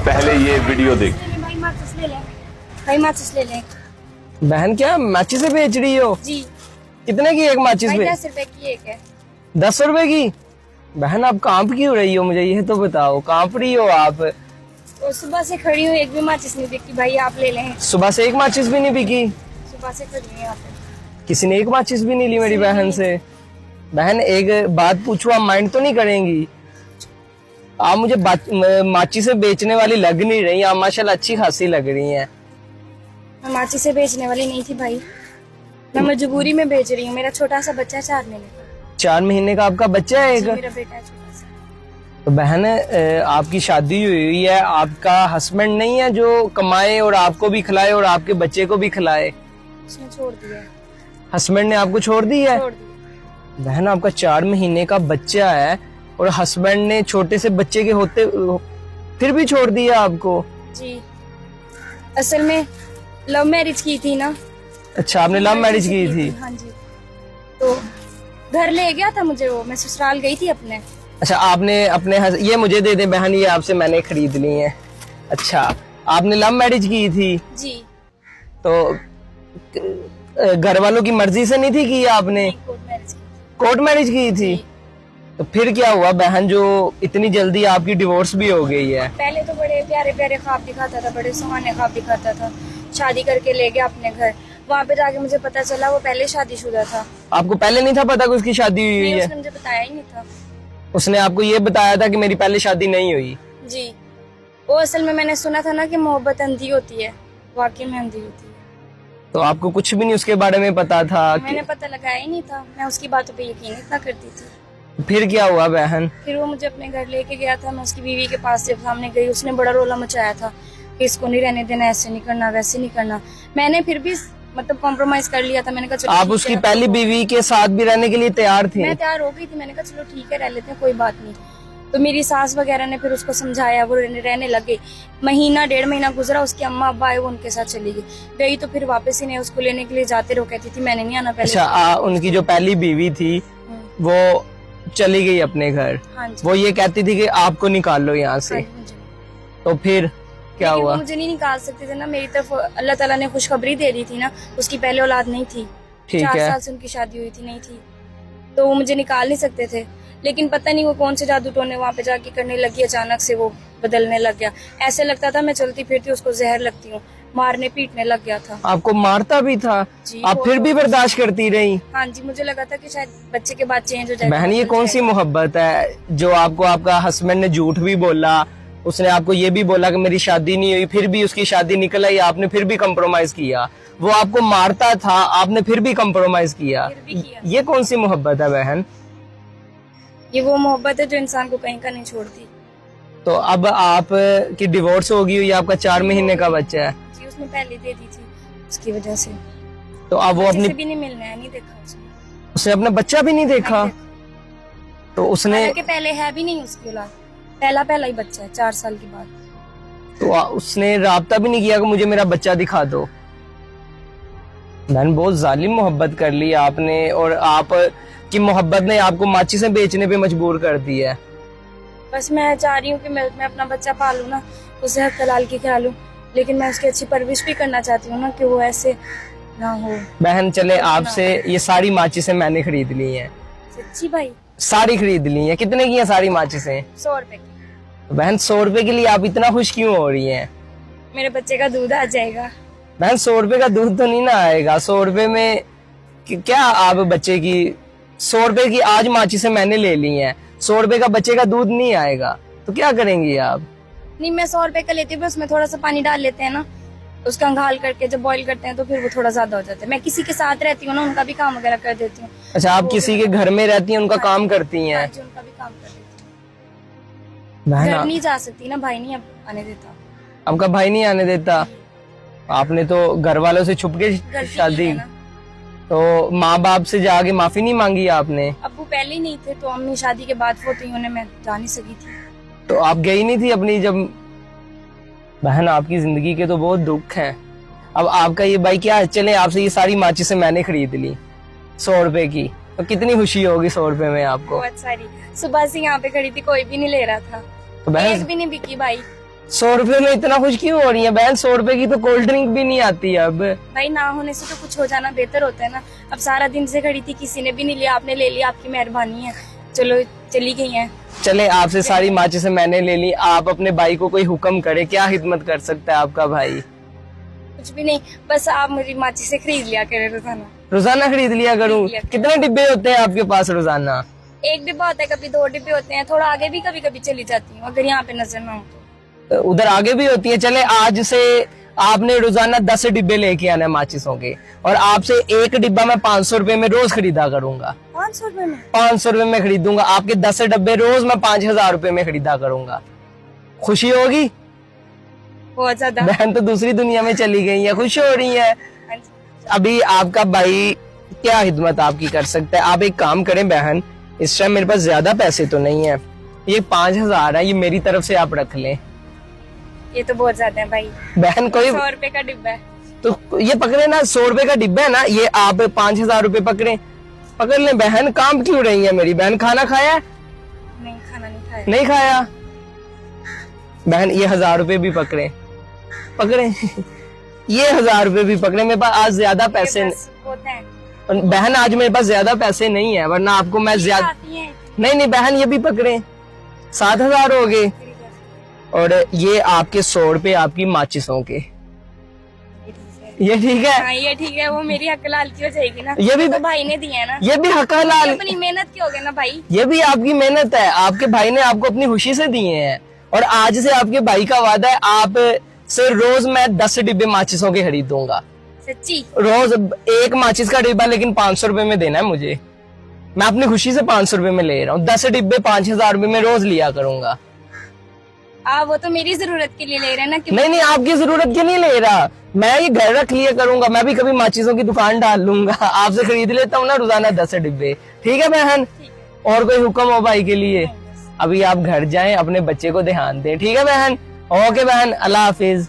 पहले ये वीडियो देख। भाई माचिस ले ले, भाई माचिस ले ले। बहन क्या माचिस से बेच रही हो? जी कितने की एक माचिस भाई पे? 10 रुपए की एक है। 10 रुपए की? बहन आप कांप क्यों रही हो, मुझे ये तो बताओ, कांप रही हो आप? तो सुबह से खड़ी हूँ, एक भी माचिस नहीं बिकी भाई, आप ले लें। सुबह से एक माचिस भी नहीं बिकी? सुबह से खड़ी हूँ यहाँ पे। किसी ने एक माचिस भी नहीं ली मेरी बहन से? बहन एक बात पूछो, आप माइंड तो नहीं करेंगी? आप मुझे माचिस से बेचने वाली लग नहीं रही, आप माशाल्लाह अच्छी खासी लग रही हैं। मैं माचिस से बेचने वाली नहीं थी भाई, मैं मजबूरी में बेच रही हूँ। मेरा छोटा सा बच्चा है 4 महीने का। 4 महीने का आपका बच्चा है एक? जी, मेरा बेटा है छोटा सा। तो बहन आपकी शादी हुई है, आपका हस्बैंड नहीं है जो कमाए और आपको भी खिलाए और आपके बच्चे को भी खिलाए? उसने छोड़ दिया। हस्बैंड ने आपको छोड़ दी है? छोड़ दिया। बहन आपका 4 महीने का बच्चा है और हस्बैंड ने छोटे से बच्चे के होते फिर भी छोड़ दिया आपको? जी असल में लव मैरिज की थी ना। अच्छा, आपने लव मैरिज की थी? हाँ जी। तो घर ले गया था मुझे वो, मैं ससुराल गई थी अपने। अच्छा, आपने अपने ये मुझे दे दे बहन, ये आपसे मैंने खरीद ली है। अच्छा, आपने लव मैरिज की थी? जी। तो घर वालों की मर्जी से नहीं थी की आपने? कोर्ट मैरिज की। कोर्ट मैरिज की थी? तो फिर क्या हुआ बहन जो इतनी जल्दी आपकी डिवोर्स भी हो गई है? पहले तो बड़े प्यारे प्यारे ख्वाब दिखाता था, बड़े सुहाने ख्वाब दिखाता था, शादी करके ले गया अपने घर। वहाँ पे जाके मुझे पता चला वो पहले शादीशुदा था। आपको पहले नहीं था पता कि उसकी शादी हुई नहीं, है? उसने मुझे बताया ही नहीं था। उसने आपको ये बताया था कि मेरी पहले शादी नहीं हुई? जी। वो असल में मैंने सुना था ना कि मोहब्बत अंधी होती है, वाकई में अंधी होती है। तो आपको कुछ भी नहीं उसके बारे में पता था? मैंने पता लगाया ही नहीं था, मैं उसकी बातों पे यकीन इतना करती थी। फिर क्या हुआ बहन? फिर वो मुझे अपने घर लेके गया था, मैं उसकी बीवी के पास से सामने गई, उसने बड़ा रोला मचाया था कि इसको नहीं रहने देना, ऐसे नहीं करना, वैसे नहीं करना। मैंने फिर भी मतलब कॉम्प्रोमाइज कर लिया था। मैंने कहा चलो। आप उसकी पहली बीवी के साथ भी रहने के लिए तैयार थी? मैं तैयार हो गई थी, मैंने कहा चलो ठीक है रह लेते हैं, कोई बात नहीं। तो मेरी सास वगैरह ने फिर उसको समझाया, वो रहने लगे। महीना 1.5 महीना गुजरा, उसके अम्मा अब्बा आए, वो उनके साथ चली गई तो फिर वापस ही नहीं, उसको लेने के लिए जाते रहो, कहती थी मैंने नहीं आना पहले। अच्छा, उनकी जो पहली बीवी थी वो चली गई अपने घर? हाँ जी। वो ये कहती थी कि आपको निकाल लो यहाँ से? हाँ जी। तो फिर क्या हुआ? मुझे नहीं निकाल सकते थे ना, मेरी तरफ अल्लाह ताला ने खुशखबरी दे दी थी ना, उसकी पहले औलाद नहीं थी। ठीक 4 है। साल से उनकी शादी हुई थी, नहीं थी, तो वो मुझे निकाल नहीं सकते थे। लेकिन पता नहीं वो कौन से जादू टोने वहाँ पे जाके करने लगी, अचानक से वो बदलने लग गया। ऐसे लगता था मैं चलती फिरती उसको जहर लगती हूँ, मारने पीटने लग गया था। आपको मारता भी था? जी, आप फिर भी बर्दाश्त करती रही? हाँ जी, मुझे लगा था कि शायद बच्चे के बाद चेंज हो जाएगा। बहन ये कौन सी मोहब्बत है जो आपको आपका हस्बैंड ने झूठ भी बोला, उसने आपको ये भी बोला कि मेरी शादी नहीं हुई, फिर भी उसकी शादी निकल आई, आपने फिर भी कम्प्रोमाइज किया। वो आपको मारता था, आपने फिर भी कम्प्रोमाइज किया। ये कौन सी मोहब्बत है बहन? ये वो मोहब्बत है जो इंसान को कहीं का नहीं छोड़ती। तो अब आप की डिवोर्स होगी हुई, आपका 4 महीने का बच्चा है? जी, उसने पहले दे दी थी उसकी वजह से। तो अब वो अपनी भी नहीं मिलना है, नहीं देखा उसने अपना बच्चा भी नहीं देखा? तो उसने पहले है भी नहीं उसकी औलाद, पहला ही बच्चा है 4 साल के बाद। तो उसने राब्ता भी नहीं किया कि मुझे मेरा बच्चा दिखा दो? बहन बहुत जालिम मोहब्बत कर ली आपने, और आप की मोहब्बत ने आपको माचिस में बेचने पे मजबूर कर दी है। बस मैं चाह रही हूँ कि मैं अपना बच्चा पालूं ना, उसे हक हलाल की खिला लूं, लेकिन मैं उसकी अच्छी परवरिश भी करना चाहती हूँ ना, कि वो ऐसे ना हो। बहन चले आपसे ये सारी माचिसें मैंने खरीद ली हैं। सच्ची भाई? सारी खरीद ली हैं। कितने की हैं सारी माचिसें? 100 रुपए की। बहन 100 रुपए के लिए आप इतना खुश क्यों हो रही हैं? मेरे बच्चे का दूध आ जाएगा। बहन 100 रुपए का दूध तो नहीं ना आएगा। 100 रुपए में क्या आप बच्चे की 100 रुपए की आज माचिसें मैंने ले ली हैं, 100 रुपए का बच्चे का दूध नहीं आएगा तो क्या करेंगी आप? नहीं, मैं 100 रुपए का लेती हूँ, उसमें थोड़ा सा पानी डाल लेते हैं ना, उसका अंघाल करके जब बॉईल करते हैं तो फिर वो थोड़ा ज्यादा हो जाता है। मैं किसी के साथ रहती हूँ ना, उनका भी काम वगैरह कर देती हूँ। अच्छा, आप किसी के घर में रहती हैं, उनका काम करती हैं? हाँ जी, उनका भी काम कर देती हूँ। घर नहीं जा सकती ना, भाई नहीं अब आने देता। आपका भाई नहीं आने देता? आपने तो घर वालों से छुप के शादी, तो माँ बाप से जाके माफी नहीं मांगी आपने? अब्बू पहले ही नहीं थे, तो अम्मी शादी के बाद फोती उन्हें मैं जा नहीं सकी थी। तो आप गई नहीं थी अपनी जब? बहन आपकी जिंदगी के तो बहुत दुख हैं। अब आपका ये भाई क्या, चले आपसे ये सारी माचिसें मैंने खरीद ली 100 रुपए की, तो कितनी खुशी होगी 100 रुपए में आपको? बहुत सारी। सुबह से यहाँ पे खड़ी थी, कोई भी नहीं ले रहा था, तो बहन एक भी नहीं बिकी भाई। 100 रुपए में इतना खुश क्यों हो रही है बहन? 100 रुपए की तो कोल्ड ड्रिंक भी नहीं आती अब। भाई ना होने से तो कुछ हो जाना बेहतर होता है ना। अब सारा दिन से खड़ी थी, किसी ने भी नहीं लिया, आपने ले लिया, आपकी मेहरबानी है। चलो चली गई हैं। चले आपसे सारी माचिस मैंने ले ली, आप अपने भाई को कोई हुक्म करे, क्या खिदमत कर सकता है आपका भाई? कुछ भी नहीं, बस आप मेरी माची से खरीद लिया करें रोजाना। रोजाना खरीद लिया करूं? खरीद लिया। कितने डिब्बे होते हैं आपके पास रोजाना? एक डिब्बा होता है, कभी 2 डिब्बे होते हैं, थोड़ा आगे भी कभी कभी चली जाती हूँ अगर यहाँ पे नजर ना हो तो। उधर आगे भी होती है। चले आज से आपने रोजाना 10 डिब्बे लेके आना है माचिसों के, और आपसे एक डिब्बा मैं 500 रुपए में रोज खरीदा करूंगा। 500 रुपए में? 500 रुपए में खरीदूंगा। आपके 10 डब्बे रोज मैं 5000 रुपए में खरीदा करूंगा। खुशी होगी? बहुत ज्यादा। बहन तो दूसरी दुनिया में चली गई है, खुश हो रही है। हाँ जी। अभी आपका भाई क्या खिदमत आपकी कर सकता है? आप एक काम करें बहन, इस टाइम मेरे पास ज्यादा पैसे तो नहीं है, ये 5000 है, ये मेरी तरफ से आप रख लें। ये तो बहुत ज्यादा है भाई। बहन कोई 100 रुपए का डिब्बा है। तो ये पकड़े ना, 100 रुपए का डिब्बा है ना, ये आप 5000 रुपए पकड़े, पकड़ लें। बहन काम क्यों रही है मेरी बहन? खाना खाया? नहीं, खाना नहीं खाया। नहीं खाया? बहन ये 1000 रुपए भी पकड़े, पकड़े ये 1000 रुपए भी पकड़े। मेरे पास आज ज्यादा पैसे होते हैं। बहन, आज मेरे पास ज्यादा पैसे नहीं है, वरना आपको मैं ज्यादा। आती हैं। नहीं नहीं बहन, ये भी पकड़े, 7000 हो गए, और ये आपके 100 रुपए आपकी माचिसों के। ये ठीक है? हाँ ये ठीक है, वो मेरी हक लाल की हो जाएगी ना। ये भी तो भाई ने दिया है ना। ये भी हक हलाल, अपनी मेहनत की हो गए ना भाई। ये भी आपकी मेहनत है, आपके भाई ने आपको अपनी खुशी से दिए हैं। और आज से आपके भाई का वादा है, आप से रोज मैं 10 डिब्बे माचिसों के खरीदूंगा। सच्ची? रोज एक माचिस का डिब्बा, लेकिन 500 रुपए में देना है मुझे। मैं अपनी खुशी से 500 रुपए में ले रहा हूँ। 10 डिब्बे 5000 रुपए में रोज लिया करूंगा। वो तो मेरी जरूरत के लिए ले रहे हैं ना कि नहीं नहीं, आपकी जरूरत के नहीं ले रहा, मैं ये घर रख लिया करूंगा। मैं भी कभी माचिसों की दुकान डाल लूंगा, आपसे खरीद लेता हूँ ना रोजाना 10 डिब्बे। ठीक है बहन? ठीक है। और कोई हुक्म हो भाई के लिए? अभी आप घर जाएं, अपने बच्चे को ध्यान दें। ठीक है बहन? ओके बहन, अल्लाह हाफिज।